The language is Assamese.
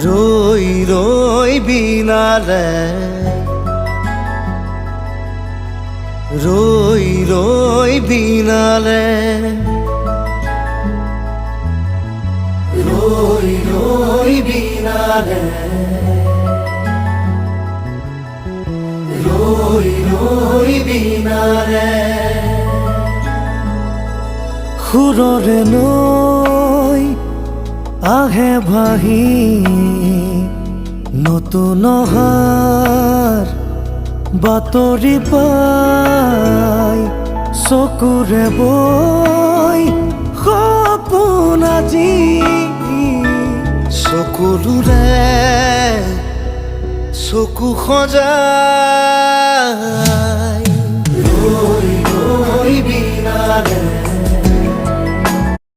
ৰই ৰই বিনালে ৰই ৰই বিনালে ৰই ৰই বিনালে ৰই ৰই বিনালে সুৰৰে নৈ আহে ভাহি নতুন অহাৰ বাতৰি পাই চকুৰে বৈ সপোন আজি চকুলোৰে চকু সজাই